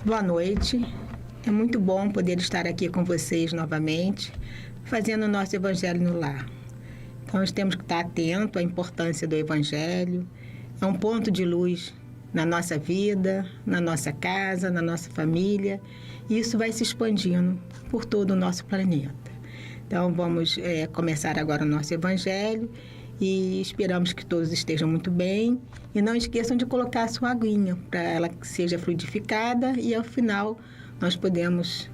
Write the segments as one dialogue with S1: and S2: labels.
S1: Boa noite. É muito bom poder estar aqui com vocês novamente, fazendo o nosso Evangelho no Lar. Então, nós temos que estar atentos à importância do Evangelho. É um ponto de luz na nossa vida, na nossa casa, na nossa família. E isso vai se expandindo por todo o nosso planeta. Então, vamos começar agora o nosso Evangelho e esperamos que todos estejam muito bem. E não esqueçam de colocar a sua aguinha para ela que seja fluidificada e, ao final, nós podemos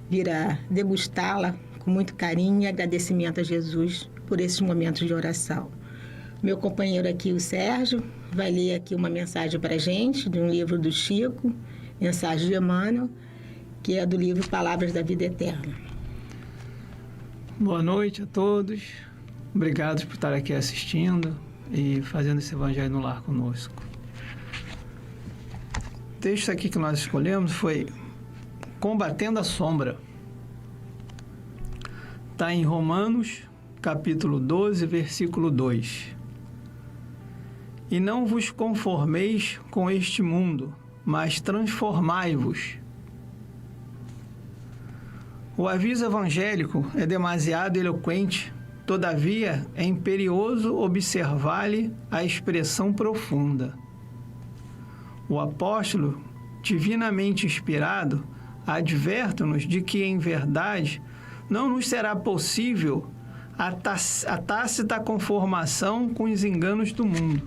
S1: vir a degustá-la com muito carinho e agradecimento a Jesus por esses momentos de oração. Meu companheiro aqui, o Sérgio, vai ler aqui uma mensagem para a gente de um livro do Chico, Mensagem de Emmanuel, que é do livro Palavras da Vida Eterna.
S2: Boa noite a todos. Obrigado por estar aqui assistindo e fazendo esse Evangelho no Lar conosco. O texto aqui que nós escolhemos foi Combatendo a Sombra. Está em Romanos, capítulo 12, versículo 2. E não vos conformeis com este mundo, mas transformai-vos. O aviso evangélico é demasiado eloquente, todavia é imperioso observar-lhe a expressão profunda. O apóstolo, divinamente inspirado, adverte-nos de que, em verdade, não nos será possível a tácita conformação com os enganos do mundo.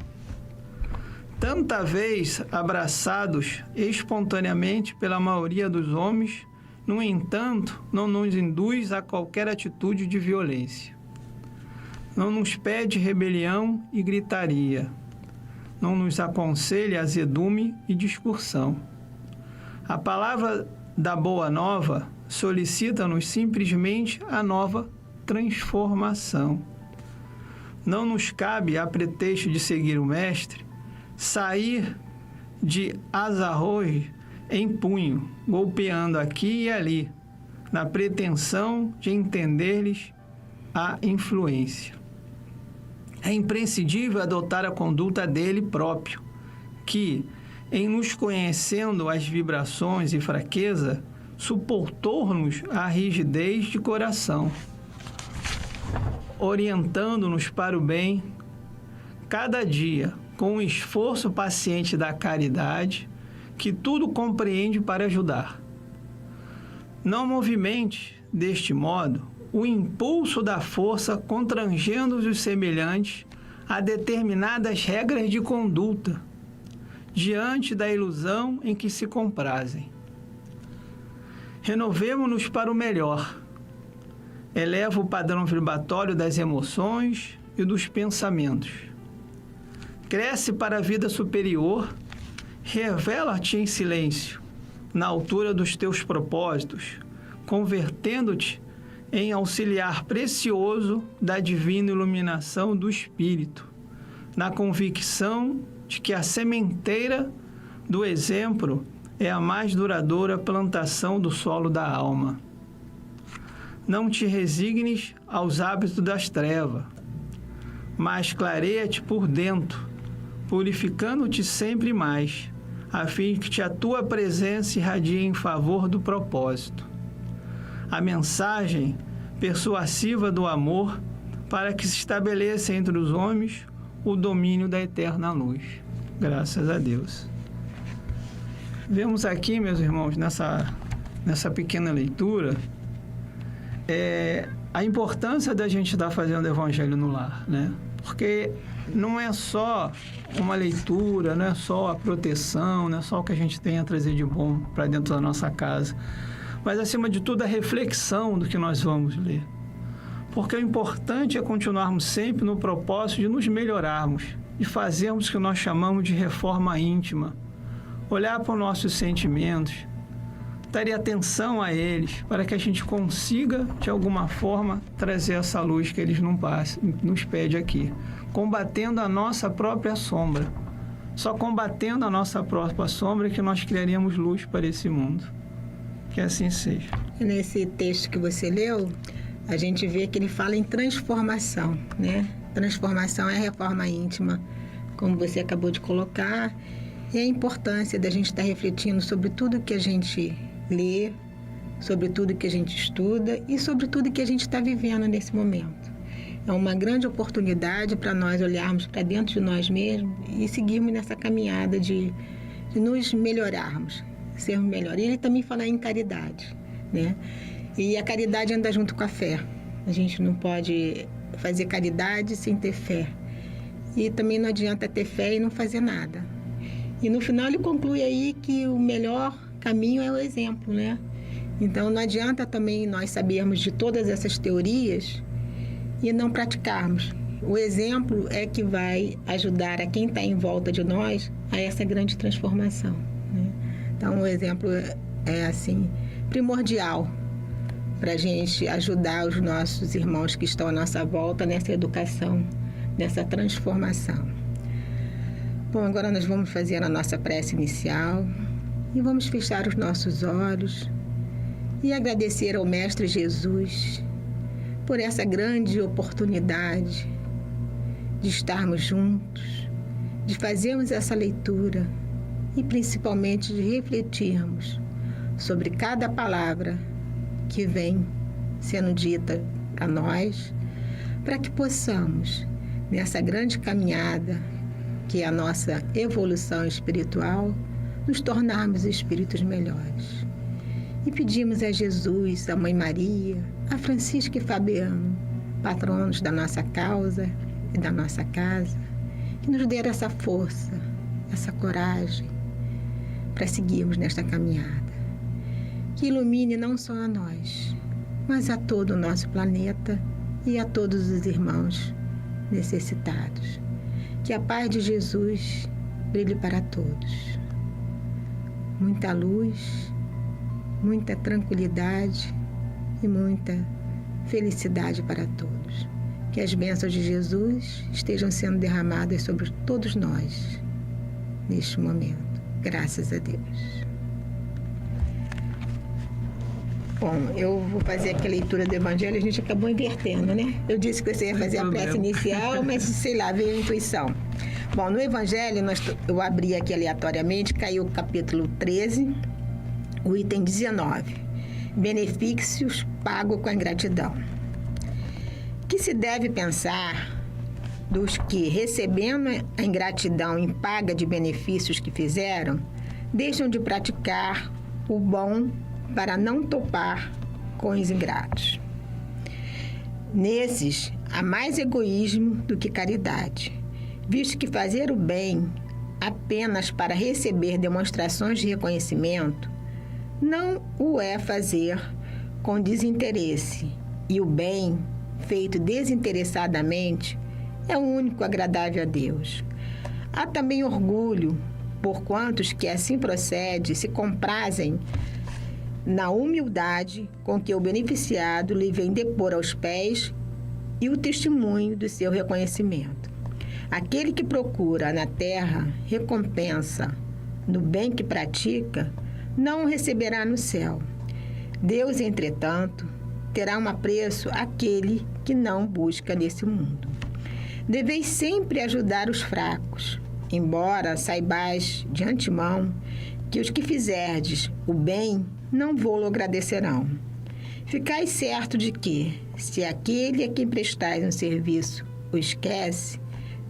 S2: Tanta vez abraçados espontaneamente pela maioria dos homens, no entanto, não nos induz a qualquer atitude de violência. Não nos pede rebelião e gritaria. Não nos aconselha azedume e discursão. A palavra da Boa Nova solicita-nos simplesmente a nova transformação. Não nos cabe, a pretexto de seguir o Mestre, sair de Azarroz em punho, golpeando aqui e ali, na pretensão de entender-lhes a influência. É imprescindível adotar a conduta dele próprio, que, em nos conhecendo as vibrações e fraqueza, suportou-nos a rigidez de coração, orientando-nos para o bem, cada dia, com o esforço paciente da caridade, que tudo compreende para ajudar. Não movimente, deste modo, o impulso da força constrangendo os semelhantes a determinadas regras de conduta, diante da ilusão em que se comprazem. Renovemo-nos para o melhor. Eleva o padrão vibratório das emoções e dos pensamentos. Cresce para a vida superior, revela-te em silêncio, na altura dos teus propósitos, convertendo-te em auxiliar precioso da divina iluminação do Espírito, na convicção de que a sementeira do exemplo é a mais duradoura plantação do solo da alma. Não te resignes aos hábitos das trevas, mas clareia-te por dentro, purificando-te sempre mais, a fim de que a tua presença irradie em favor do propósito. A mensagem persuasiva do amor para que se estabeleça entre os homens o domínio da eterna luz. Graças a Deus. Vemos aqui, meus irmãos, nessa pequena leitura, a importância da gente estar fazendo o Evangelho no lar, né? Porque não é só uma leitura, não é só a proteção, não é só o que a gente tem a trazer de bom para dentro da nossa casa, mas, acima de tudo, a reflexão do que nós vamos ler. Porque o importante é continuarmos sempre no propósito de nos melhorarmos, de fazermos o que nós chamamos de reforma íntima, olhar para os nossos sentimentos, dar atenção a eles, para que a gente consiga, de alguma forma, trazer essa luz que eles nos pedem aqui, combatendo a nossa própria sombra. Só combatendo a nossa própria sombra é que nós criaremos luz para esse mundo. Que assim seja.
S1: Nesse texto que você leu, a gente vê que ele fala em transformação, né? Transformação é reforma íntima, como você acabou de colocar. E a importância da gente estar refletindo sobre tudo que a gente lê, sobre tudo que a gente estuda e sobre tudo que a gente está vivendo nesse momento. É uma grande oportunidade para nós olharmos para dentro de nós mesmos e seguirmos nessa caminhada de nos melhorarmos, sermos melhores. E ele também fala em caridade, né? E a caridade anda junto com a fé. A gente não pode fazer caridade sem ter fé. E também não adianta ter fé e não fazer nada. E no final ele conclui aí que o melhor caminho é o exemplo, né? Então não adianta também nós sabermos de todas essas teorias e não praticarmos. O exemplo é que vai ajudar a quem está em volta de nós a essa grande transformação, né? Então o exemplo é assim, primordial para a gente ajudar os nossos irmãos que estão à nossa volta nessa educação, nessa transformação. Bom, agora nós vamos fazer a nossa prece inicial e vamos fechar os nossos olhos e agradecer ao Mestre Jesus por essa grande oportunidade de estarmos juntos, de fazermos essa leitura e principalmente de refletirmos sobre cada palavra que vem sendo dita para nós, para que possamos, nessa grande caminhada, que é a nossa evolução espiritual, nos tornarmos espíritos melhores. E pedimos a Jesus, a Mãe Maria, a Francisca e Fabiano, patronos da nossa causa e da nossa casa, que nos dê essa força, essa coragem para seguirmos nesta caminhada. Que ilumine não só a nós, mas a todo o nosso planeta e a todos os irmãos necessitados. Que a paz de Jesus brilhe para todos. Muita luz, muita tranquilidade e muita felicidade para todos. Que as bênçãos de Jesus estejam sendo derramadas sobre todos nós neste momento. Graças a Deus. Bom, eu vou fazer aqui a leitura do Evangelho, a gente acabou invertendo, né? Eu disse que você ia fazer a prece inicial, mas sei lá, veio a intuição. Bom, no Evangelho, eu abri aqui aleatoriamente, caiu o capítulo 13, o item 19. Benefícios pagos com a ingratidão. Que se deve pensar dos que, recebendo a ingratidão em paga de benefícios que fizeram, deixam de praticar o bom para não topar com os ingratos. Nesses, há mais egoísmo do que caridade, visto que fazer o bem apenas para receber demonstrações de reconhecimento não o é fazer com desinteresse, e o bem feito desinteressadamente é o único agradável a Deus. Há também orgulho, por quantos que assim procede se comprazem na humildade com que o beneficiado lhe vem depor aos pés e o testemunho do seu reconhecimento. Aquele que procura na terra recompensa no bem que pratica, não o receberá no céu. Deus, entretanto, terá um apreço àquele que não busca nesse mundo. Deveis sempre ajudar os fracos, embora saibais de antemão que os que fizerdes o bem não vô-lo agradecerão. Ficai certo de que, se aquele a quem prestais um serviço o esquece,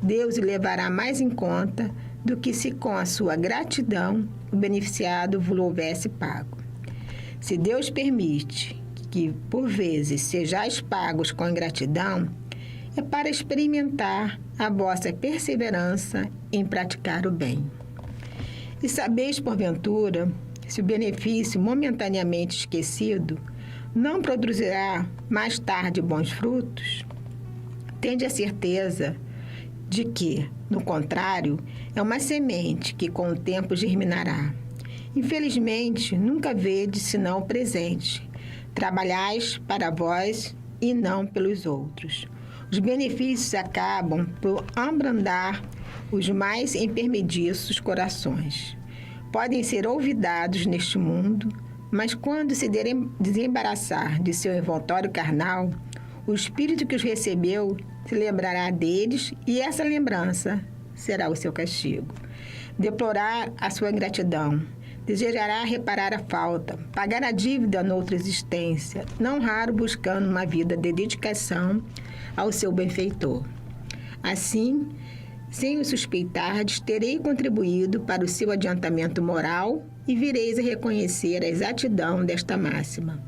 S1: Deus o levará mais em conta do que se com a sua gratidão o beneficiado vos houvesse pago. Se Deus permite que, por vezes, sejais pagos com ingratidão, é para experimentar a vossa perseverança em praticar o bem. E sabeis, porventura, se o benefício momentaneamente esquecido não produzirá mais tarde bons frutos? Tende a certeza de que, no contrário, é uma semente que com o tempo germinará. Infelizmente, nunca vedes senão o presente. Trabalhais para vós e não pelos outros. Os benefícios acabam por abrandar os mais enfermediços corações. Podem ser olvidados neste mundo, mas quando se desembaraçar de seu envoltório carnal, o espírito que os recebeu se lembrará deles e essa lembrança será o seu castigo. deplorar a sua ingratidão, desejará reparar a falta, pagar a dívida noutra existência, não raro buscando uma vida de dedicação ao seu benfeitor. Assim, sem o suspeitardes, terei contribuído para o seu adiantamento moral e vireis a reconhecer a exatidão desta máxima.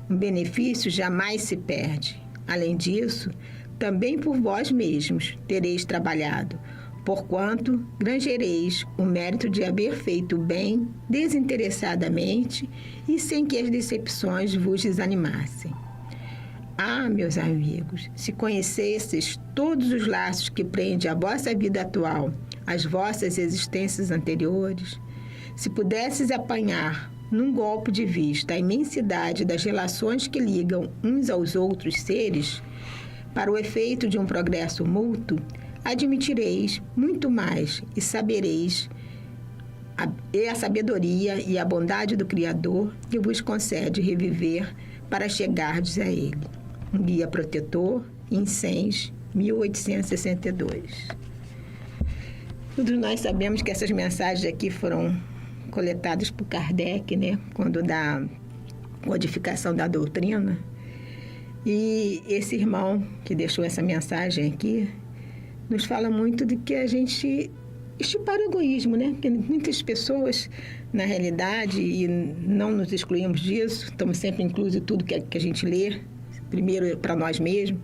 S1: Um benefício jamais se perde. Além disso, também por vós mesmos tereis trabalhado, porquanto granjereis o mérito de haver feito o bem desinteressadamente e sem que as decepções vos desanimassem. Ah, meus amigos, se conhecesseis todos os laços que prendem a vossa vida atual às vossas existências anteriores, se pudesseis apanhar num golpe de vista a imensidade das relações que ligam uns aos outros seres, para o efeito de um progresso mútuo, admitireis muito mais e sabereis a sabedoria e a bondade do Criador que vos concede reviver para chegardes a Ele. Um Guia Protetor, Incens, 1862. Todos nós sabemos que essas mensagens aqui foram coletadas por Kardec, né, quando da codificação da doutrina. E esse irmão que deixou essa mensagem aqui nos fala muito de que a gente estipar o egoísmo, né? Porque muitas pessoas, na realidade, e não nos excluímos disso, estamos sempre inclusos em tudo que a gente lê, primeiro para nós mesmos,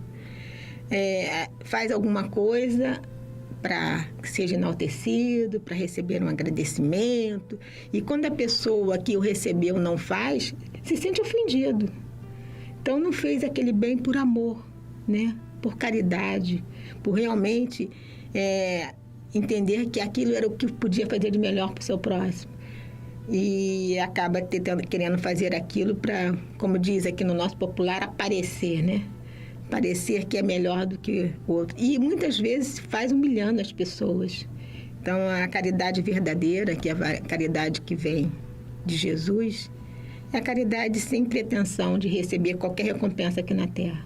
S1: faz alguma coisa para que seja enaltecido, para receber um agradecimento, e quando a pessoa que o recebeu não faz, se sente ofendido. Então, não fez aquele bem por amor, né? Por caridade, por realmente entender que aquilo era o que podia fazer de melhor para o seu próximo. E acaba querendo fazer aquilo para, como diz aqui no nosso popular, aparecer, né? Parecer que é melhor do que o outro. E muitas vezes faz humilhando as pessoas. Então, a caridade verdadeira, que é a caridade que vem de Jesus, é a caridade sem pretensão de receber qualquer recompensa aqui na Terra.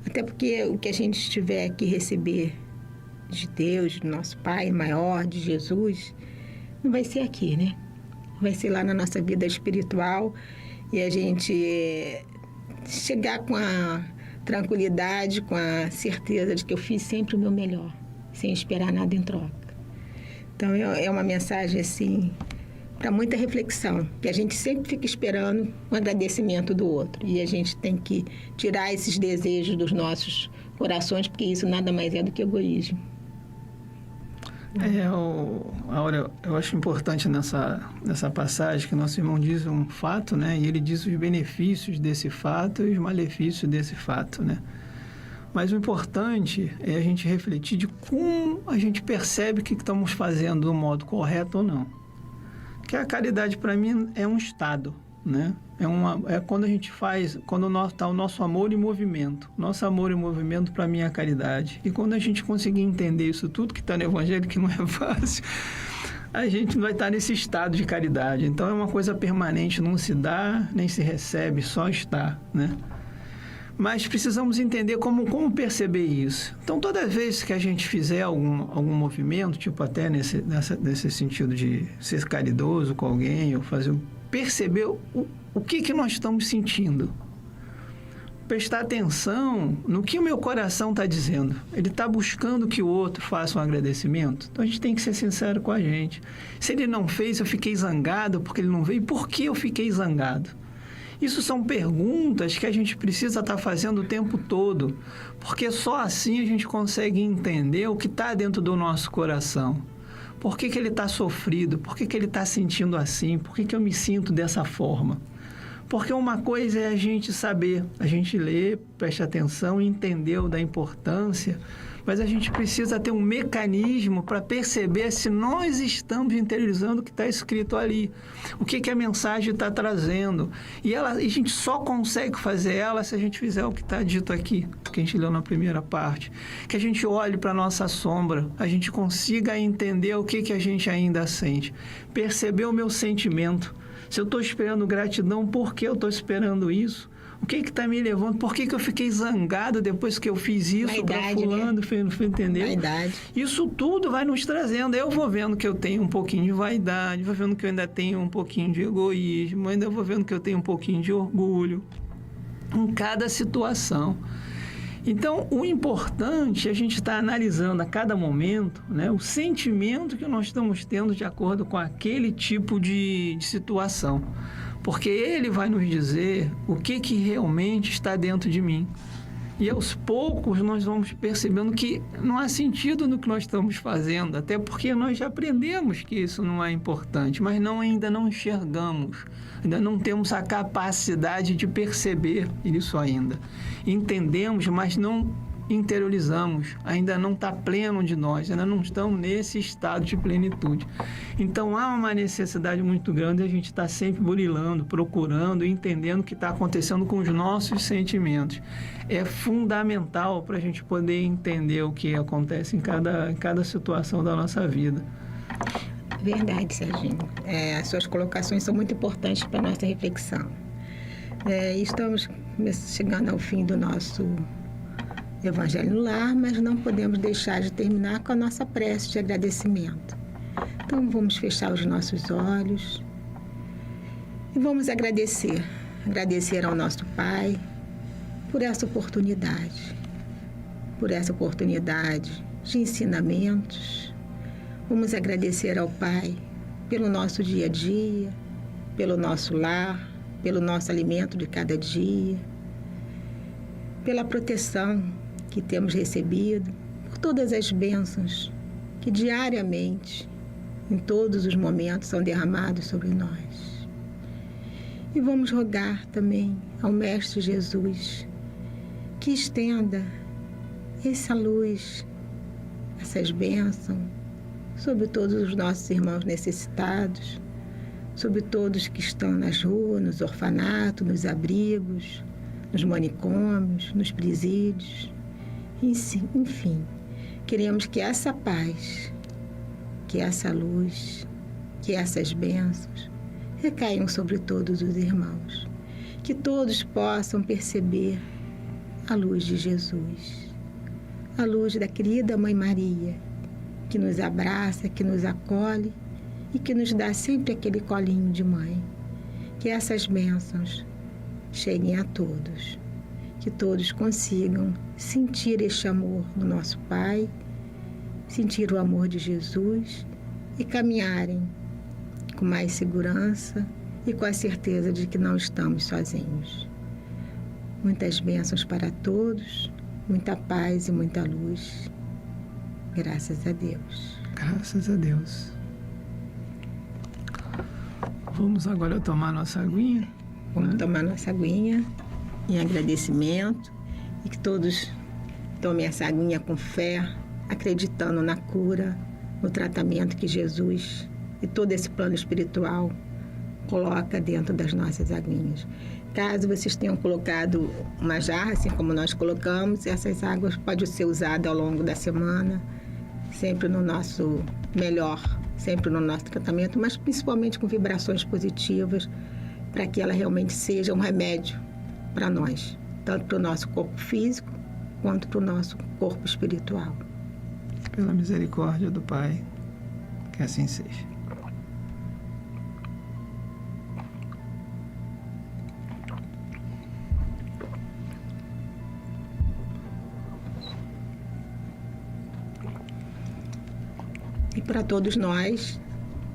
S1: Até porque o que a gente tiver que receber de Deus, do nosso Pai maior, de Jesus, não vai ser aqui, né? Vai ser lá na nossa vida espiritual e a gente chegar com a tranquilidade, com a certeza de que eu fiz sempre o meu melhor, sem esperar nada em troca. Então, é uma mensagem, assim, para muita reflexão, que a gente sempre fica esperando o agradecimento do outro. E a gente tem que tirar esses desejos dos nossos corações, porque isso nada mais é do que egoísmo.
S2: Áurea, eu acho importante nessa passagem que nosso irmão diz um fato, né? E ele diz os benefícios desse fato e os malefícios desse fato, né? Mas o importante é a gente refletir de como a gente percebe o que estamos fazendo do modo correto ou não. Porque a caridade, para mim, é um estado, né? É quando a gente faz, quando está o nosso amor em movimento. Nosso amor em movimento, para mim, é a caridade. E quando a gente conseguir entender isso tudo que está no Evangelho, que não é fácil, a gente vai estar nesse estado de caridade. Então, é uma coisa permanente, não se dá, nem se recebe, só está, né? Mas precisamos entender como perceber isso. Então, toda vez que a gente fizer algum movimento, tipo até nesse sentido de ser caridoso com alguém, ou perceber o que nós estamos sentindo. Prestar atenção no que o meu coração está dizendo. Ele está buscando que o outro faça um agradecimento? Então, a gente tem que ser sincero com a gente. Se ele não fez, eu fiquei zangado porque ele não veio. Por que eu fiquei zangado? Isso são perguntas que a gente precisa estar fazendo o tempo todo, porque só assim a gente consegue entender o que está dentro do nosso coração. Por que ele está sofrido? Por que ele está sentindo assim? Por que eu me sinto dessa forma? Porque uma coisa é a gente saber, a gente ler, preste atenção e entender da importância, mas a gente precisa ter um mecanismo para perceber se nós estamos interiorizando o que está escrito ali, o que a mensagem está trazendo. E a gente só consegue fazer ela se a gente fizer o que está dito aqui, que a gente leu na primeira parte. Que a gente olhe para a nossa sombra, a gente consiga entender o que a gente ainda sente, perceber o meu sentimento. Se eu estou esperando gratidão, por que eu estou esperando isso? O que está me levando? Por que eu fiquei zangado depois que eu fiz isso para fulano? Né? Entendeu?
S1: Vaidade.
S2: Isso tudo vai nos trazendo. Eu vou vendo que eu tenho um pouquinho de vaidade, vou vendo que eu ainda tenho um pouquinho de egoísmo, ainda vou vendo que eu tenho um pouquinho de orgulho em cada situação. Então, o importante é a gente estar analisando a cada momento, né, o sentimento que nós estamos tendo de acordo com aquele tipo de situação. Porque ele vai nos dizer o que realmente está dentro de mim. E aos poucos nós vamos percebendo que não há sentido no que nós estamos fazendo, até porque nós já aprendemos que isso não é importante, mas ainda não enxergamos, ainda não temos a capacidade de perceber isso ainda. Entendemos, mas não interiorizamos, ainda não está pleno de nós, ainda não estamos nesse estado de plenitude. Então há uma necessidade muito grande de a gente estar sempre burilando, procurando, entendendo o que está acontecendo com os nossos sentimentos. É fundamental para a gente poder entender o que acontece em cada situação da nossa vida.
S1: Verdade, Serginho. As suas colocações são muito importantes para a nossa reflexão. Estamos chegando ao fim do nosso Evangelho no Lar, mas não podemos deixar de terminar com a nossa prece de agradecimento. Então, vamos fechar os nossos olhos e vamos agradecer ao nosso Pai por essa oportunidade de ensinamentos. Vamos agradecer ao Pai pelo nosso dia a dia, pelo nosso lar, pelo nosso alimento de cada dia, pela proteção que temos recebido, por todas as bênçãos que diariamente, em todos os momentos, são derramados sobre nós. E vamos rogar também ao Mestre Jesus que estenda essa luz, essas bênçãos sobre todos os nossos irmãos necessitados, sobre todos que estão nas ruas, nos orfanatos, nos abrigos, nos manicômios, nos presídios. Enfim, queremos que essa paz, que essa luz, que essas bênçãos recaiam sobre todos os irmãos. Que todos possam perceber a luz de Jesus, a luz da querida Mãe Maria, que nos abraça, que nos acolhe e que nos dá sempre aquele colinho de mãe. Que essas bênçãos cheguem a todos. Que todos consigam sentir este amor do nosso Pai, sentir o amor de Jesus e caminharem com mais segurança e com a certeza de que não estamos sozinhos. Muitas bênçãos para todos, muita paz e muita luz. Graças a Deus.
S2: Graças a Deus. Vamos agora tomar nossa aguinha?
S1: Vamos tomar nossa aguinha em agradecimento e que todos tomem essa aguinha com fé, acreditando na cura, no tratamento que Jesus e todo esse plano espiritual coloca dentro das nossas aguinhas. Caso vocês tenham colocado uma jarra, assim como nós colocamos, essas águas podem ser usadas ao longo da semana, sempre no nosso melhor, sempre no nosso tratamento, mas principalmente com vibrações positivas, para que ela realmente seja um remédio para nós, tanto para o nosso corpo físico, quanto para o nosso corpo espiritual.
S2: Pela misericórdia do Pai, que assim seja.
S1: E para todos nós,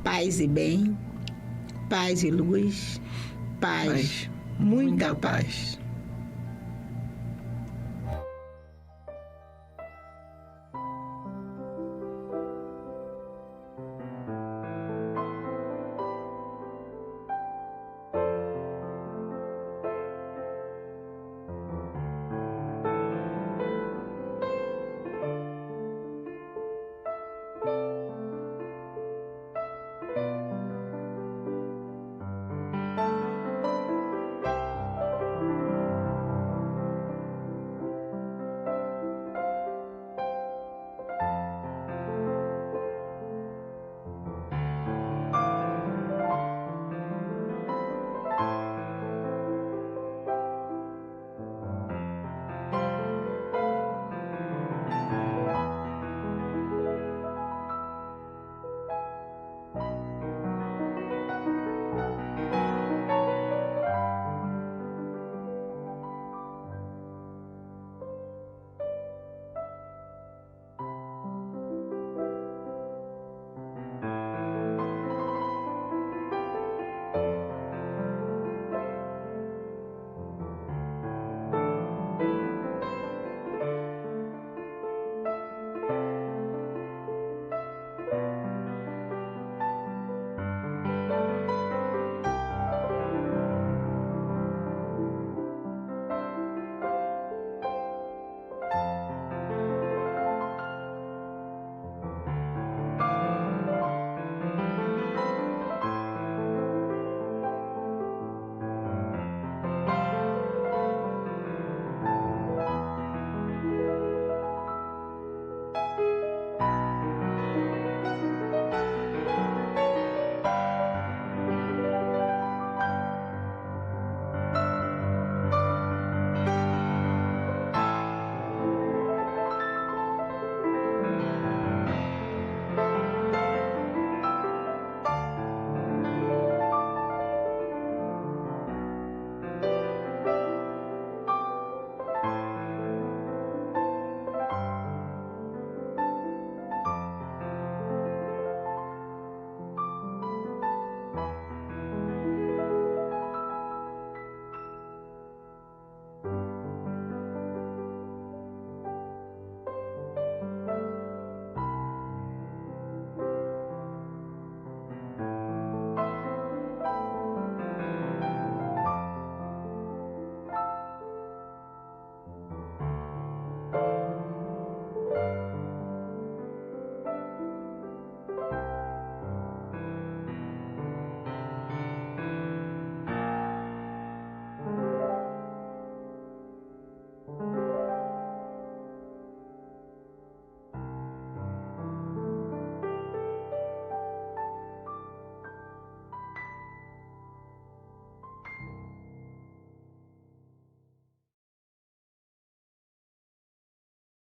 S1: paz e bem, paz e luz, paz, muita paz.